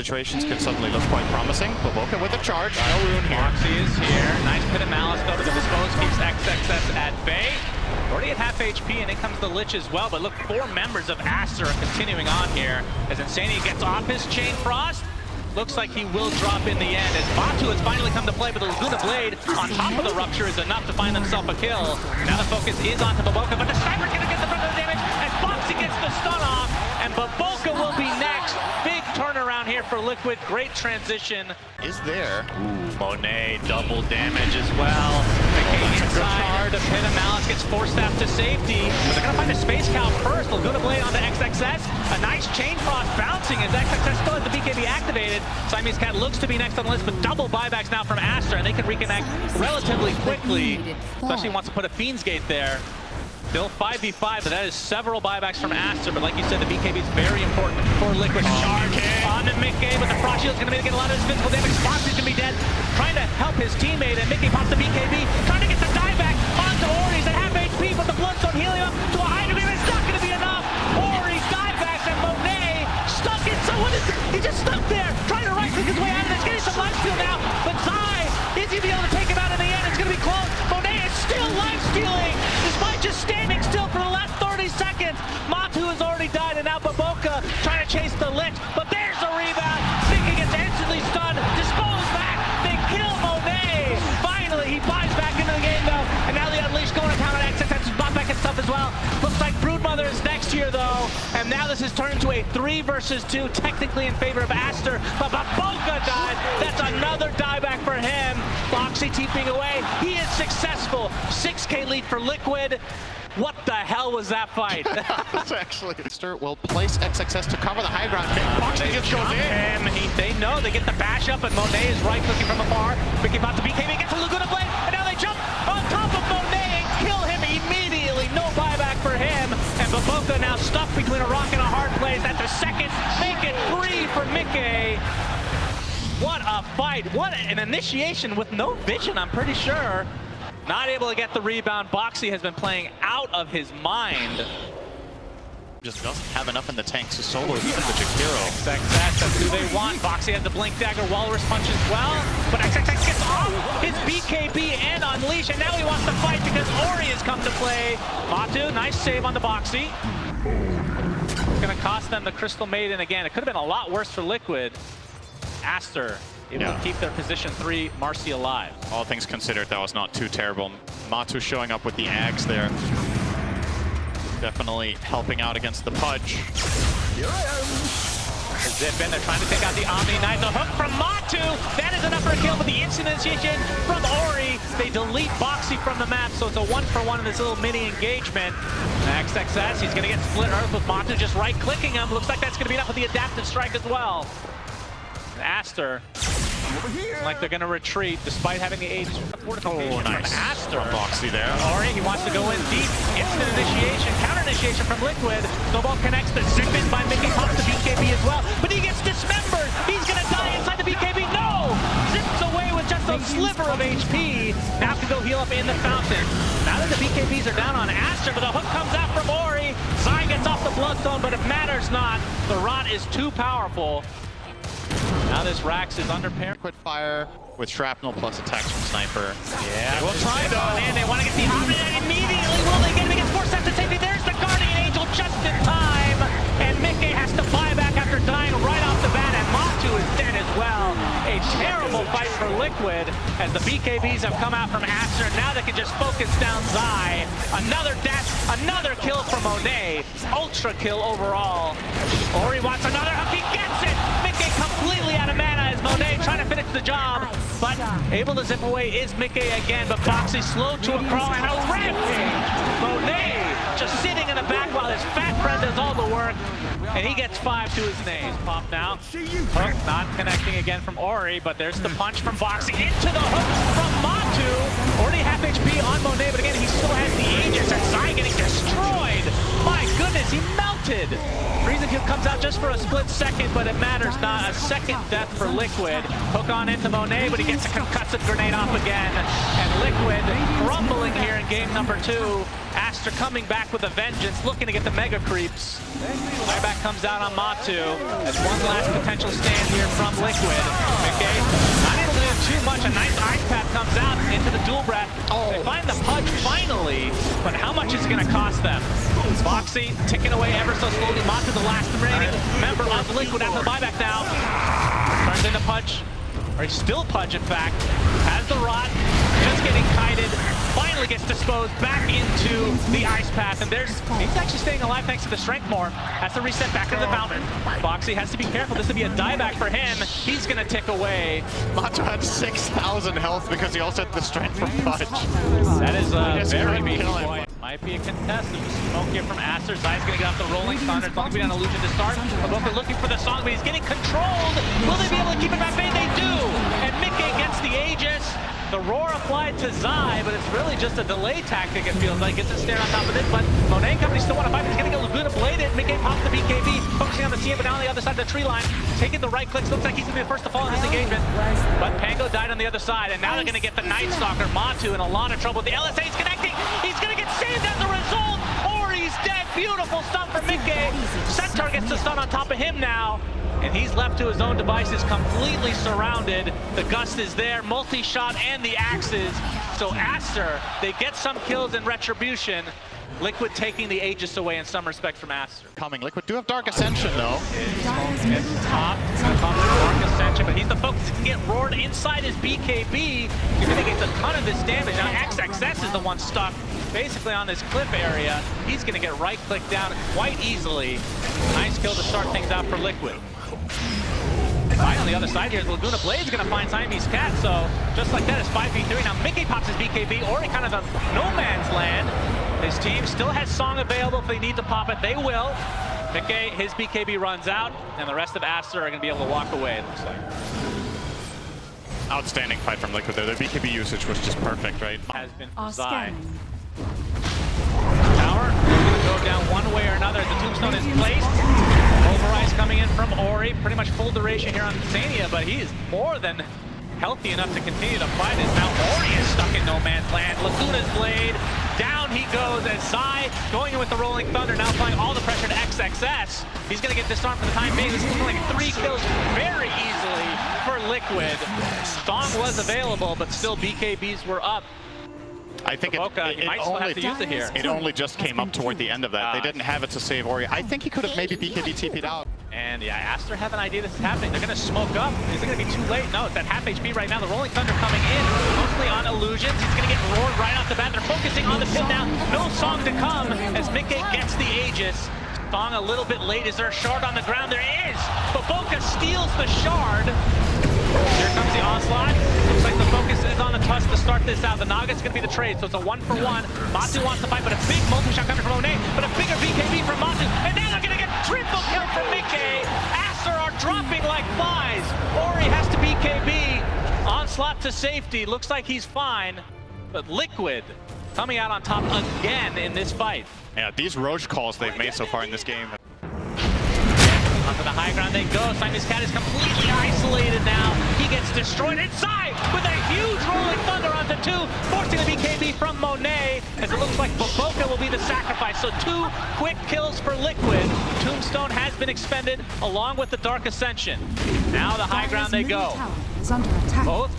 situations could suddenly look quite promising. Boboka with a charge, no ruin here. Moxie is here. Nice pit of malice though to the dispose, keeps XXS at bay. Already at half HP, and in comes the Lich as well. But look, 4 members of Aster are continuing on here as Insania gets off his Chain Frost. Looks like he will drop in the end as Batu has finally come to play, but the Laguna Blade on top of the Rupture is enough to find themselves a kill. Now the focus is onto Boboka, but the Sniper's gonna get the brunt of the damage as Foxy gets the stun off, and Boboka will be next. Big turnaround here for Liquid, great transition. Is there. Ooh, Monet double damage as well. McKay inside, the pit of malice gets forced out to safety, but they're gonna find a Space Cow first. Laguna Blade onto XXS, a nice Chain Frost bouncing as XXS still has the BKB activated. Siamese Cat looks to be next on the list, but double buybacks now from Aster, and they can reconnect relatively quickly, especially wants to put a Fiend's Gate there. Still 5v5, but that is several buybacks from Aster, but like you said, the BKB is very important for Liquid. Charge on to Mickey, but the Frost Shield is going to make a lot of his physical damage. Foxy's going to be dead, trying to help his teammate, and Mickey pops the BKB, trying to get the dieback onto Ori. He's at half HP, but the Bloodstone healing up to a high degree, but it's not going to be enough. Ori diebacks, and Monet stuck in. So what is it? He's just stuck there, trying to right-click his way out of this. Getting some lifesteal now, but Zai, is he be able to take him out in the end? It's going to be close. Monet is still lifestealing, despite just standing still for the last 30 seconds. Matu has already died, and now Boboka trying to chase the Lich, but there's the rebound. Mickey gets instantly stunned, dispose back, they kill Monet. Finally, he buys back into the game though, and now the Unleashed going to counter XXS is bought back and stuff as well. Looks like Broodmother is next here though, and now this has turned into a 3 versus 2, technically in favor of Aster, but Boboka died. That's another dieback for him. Foxy TPing away, he is successful. 6K lead for Liquid. What the hell was that fight? That's actually... Aster will place XXS to cover the high ground. Foxy just goes in. They know they get the bash up, and Monet is right clicking from afar. Mickey pops the BKB, gets the Laguna Blade, and now they jump on top of Monet and kill him immediately. No buyback for him, and Boboka now stuck between a rock and a hard place. At the second, make it 3 for Mickey. What a fight. What an initiation with no vision, I'm pretty sure. Not able to get the rebound. Boxy has been playing out of his mind. Just doesn't have enough in the tank to solo even the Jakiro. XXS, that's who they want. Boxy has the Blink Dagger, Walrus Punch as well. But XXS gets off his BKB and Unleash, and now he wants to fight because Ori has come to play. Matu, nice save on the Boxy. It's going to cost them the Crystal Maiden again. It could have been a lot worse for Liquid. Aster able to keep their position 3, Marcy alive. All things considered, that was not too terrible. Matu showing up with the Ags there. Definitely helping out against the Pudge. Here I am. Zip in, they're trying to take out the Omni Knight. The hook from Matu, that is enough for a kill, but the instant initiation from Ori. They delete Boxy from the map, so it's a 1-for-1 in this little mini engagement. XXS, he's gonna get split earth with Matu just right-clicking him. Looks like that's gonna be enough with the adaptive strike as well. Aster, like they're going to retreat despite having the age fortification nice from Aster. Boxy there. Ori, he wants to go in deep. Instant initiation, counter initiation from Liquid. Snowball connects the zip in by Mickey, pops the BKB as well, but he gets dismembered. He's going to die inside the BKB. No! Zips away with just a sliver of HP. Now can go heal up in the fountain. Now that the BKBs are down on Aster, but the hook comes out from Ori. Zai gets off the Bloodstone, but it matters not. The Rot is too powerful. Now this Rax is under parry. Quit fire with shrapnel plus attacks from Sniper. Yeah, they will try though. And they want to get the Omni immediately. Will they get him against force to safety? There's the Guardian Angel just in time. And Mickey has to buy back after dying right off the bat. And Matu is dead as well. A terrible fight for Liquid as the BKBs have come out from Aster. Now they can just focus down Zai. Another death, another kill from Monet. Ultra kill overall. Ori wants another hook. He gets it. Mickey completely out of mana as Monet trying to finish the job, but able to zip away is Mickey again, but Boxy slow to a crawl and a rampage. Monet just sitting in the back while his fat friend does all the work, and he gets 5 to his name. Pop now. Hook not connecting again from Ori, but there's the punch from Boxy into the hook from Matu. Already half HP on Monet, but again, he still has the Aegis, and Zai getting destroyed. My goodness, he melted. Freezing Kill comes out just for a split second, but it matters not. A second death for Liquid. Hook on into Monet, but he gets a concussive grenade off again. And Liquid crumbling here in game number 2. Aster coming back with a vengeance, looking to get the mega creeps. Buyback comes out on Matu as one last potential stand here from Liquid. Okay, not able to do too much. A nice ice path comes out into the dual breath. They find the Pudge finally, but how much is it going to cost them? Foxy ticking away ever so slowly. Matu, the last remaining member of Liquid after the buyback now. Turns into Pudge, or he's still Pudge in fact. Has the rot, just getting kited. Finally gets disposed back into the ice path, and he's actually staying alive thanks to the strength more. Has to reset back into the fountain. Foxy has to be careful. This would be a dieback for him. He's gonna tick away. Matu had 6,000 health because he also had the strength from Pudge. That is very meaningful. Might be a contest. There's a smoke here from Aster. Zai's gonna get off the rolling thunder. It's only been an illusion to start. Both are looking for the song, but he's getting controlled. Will they be able to keep it at bay? They do. And Mickey gets the Aegis. The roar applied to Zai, but it's really just a delay tactic, it feels like. Gets a stare on top of it, but Monet and company still want to fight. He's going to get Laguna bladed. Mickey pops the BKB, focusing on the CM, but now on the other side of the tree line. Taking the right clicks. Looks like he's going to be the first to fall in this engagement. But Pango died on the other side, and now they're going to get the Night Stalker. Matu in a lot of trouble. The LSA's connecting. He's going to get saved as a result. Or he's dead. Beautiful stun for Mickey. Centaur gets the stun on top of him now. And he's left to his own devices, completely surrounded. The Gust is there, multi-shot, and the axes. So Aster, they get some kills in retribution. Liquid taking the Aegis away in some respect from Aster. Coming. Liquid do have Dark Ascension, though. It's top. Dark Ascension, but he's the focus. He can get roared inside his BKB. He's going to get a ton of this damage. Now XXS is the one stuck basically on this cliff area. He's going to get right-click down quite easily. Nice kill to start things out for Liquid. Right on the other side here, Laguna Blade's going to find Siamese Cat, so just like that, it's 5v3. Now Mickey pops his BKB, Ori kind of a no man's land. His team still has Song available if they need to pop it, they will. Mickey, his BKB runs out, and the rest of Aster are going to be able to walk away, it looks like. Outstanding fight from Liquid there. Their BKB usage was just perfect, right? Has been for Zai. Tower going to go down one way or another. The tombstone is placed. Overrise coming in from Ori. Pretty much full duration here on Zania, but he is more than healthy enough to continue to fight as now Ori is stuck in no man's land. Laguna's blade. Down he goes as Zai going in with the Rolling Thunder, now applying all the pressure to XXS. He's going to get disarmed for the time being. This is looking like 3 kills very easily for Liquid. Song was available, but still BKBs were up. I think he might still have to use it here. It only just came up toward the end of that. They didn't have it to save Ori. I think he could have maybe BKB TP'd out. And yeah, Aster have an idea this is happening. They're going to smoke up. Is it going to be too late? No, it's at half HP right now. The Rolling Thunder coming in, mostly on illusions. He's going to get roared right off the bat. They're focusing on the pin now. No Song to come as Mickey gets the Aegis. Song a little bit late. Is there a shard on the ground? There is. But Boca steals the shard. Here comes the onslaught. Looks like the focus is on the Tusk to start this out. The Naga's going to be the trade, so it's a 1-for-1. Matu wants to fight, but a big multi-shot coming from Monet, but a bigger BKB from Matu. And now they're going to get triple kill from Mickey. Aster are dropping like flies. Ori has to BKB. Onslaught to safety. Looks like he's fine, but Liquid coming out on top again in this fight. Yeah, these Roche calls they've made so far in this game. Onto the high ground they go. Siamese Cat is completely isolated now. He gets destroyed inside with a huge Rolling Thunder onto 2, forcing the BKB from Monet, as it looks like Boca will be the sacrifice. So 2 quick kills for Liquid. Tombstone has been expended along with the Dark Ascension. Now the high ground they go. Both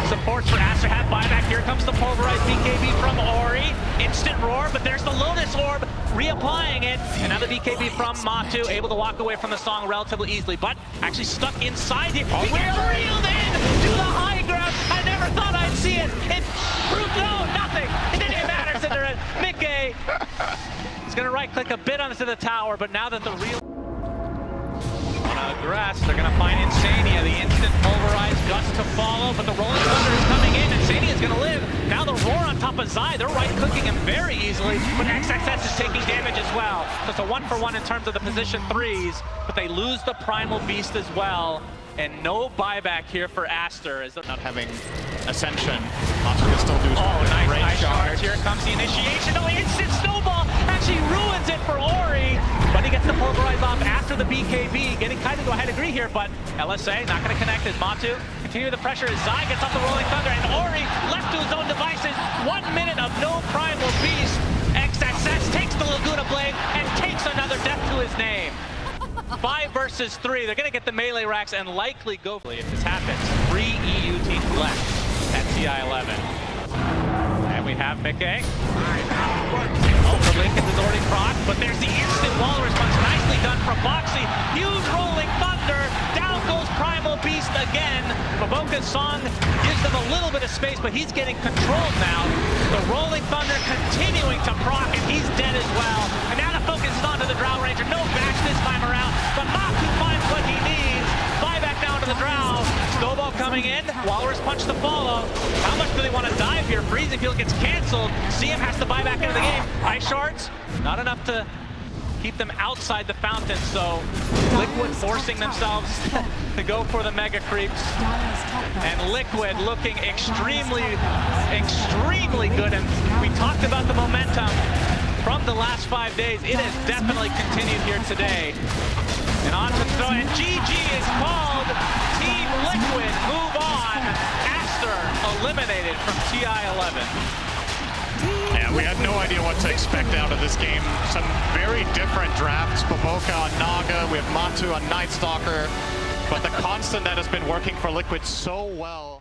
supports for Aster have buyback. Here comes the pulverized BKB from Ori. Instant roar, but there's the Lotus Orb reapplying it. And now the BKB from Matu, able to walk away from the Song relatively easily, but actually stuck inside here. He gets reeled in to the high ground. I never thought I'd see it. It proved nothing. It didn't even matter, Cinder. Mickey is going to right-click a bit onto the tower, but now that the real grass, they're going to find Insania, the instant pulverized Gust to follow, but the Rolling Thunder is coming in. Insania is going to live. Now the roar on top of Zai, they're right-clicking him very easily, but XXS is taking damage as well. So it's a 1-for-1 in terms of the position 3s, but they lose the Primal Beast as well. And no buyback here for Aster as they're not having Ascension. Matu can still do nice charge. Here comes the initiation. No, instant snowball actually ruins it for Ori, but he gets the pulverize off after the BKB. Getting kind of to a high degree here, but LSA not going to connect as Matu continue the pressure as Zai gets off the Rolling Thunder, and Ori left to his own devices. 1 minute of no Primal Beast. his name. 5 versus 3. They're going to get the melee racks and likely go if this happens. 3 EU teams left at TI11. And we have Mickey. Oh, the Lincoln is already proc, but there's the instant wall response. Nicely done from Boxy. Huge rolling thunder. Down goes Primal Beast again. Baboka's song gives them a little bit of space, but he's getting controlled now. The rolling thunder continuing to proc, and he's dead as well. And now the focus is onto the Drow Ranger. No bash this time around, but Maku finds what he needs. Fly back down to the Drow. Snowball coming in. Walrus punch to follow. How much do they want to dive here? Freezing Field gets canceled. CM has to buy back into the game. Ice shards, not enough to keep them outside the fountain, so Liquid forcing themselves to go for the mega creeps. And Liquid looking extremely good. And we talked about the momentum from the last 5 days. It has definitely continued here today. And on to throw, and GG is called. Team Liquid move on. Aster eliminated from TI11. Yeah, we had no idea what to expect out of this game. Some very different drafts. Baboka on Naga, we have Matu on Night Stalker. But the constant that has been working for Liquid so well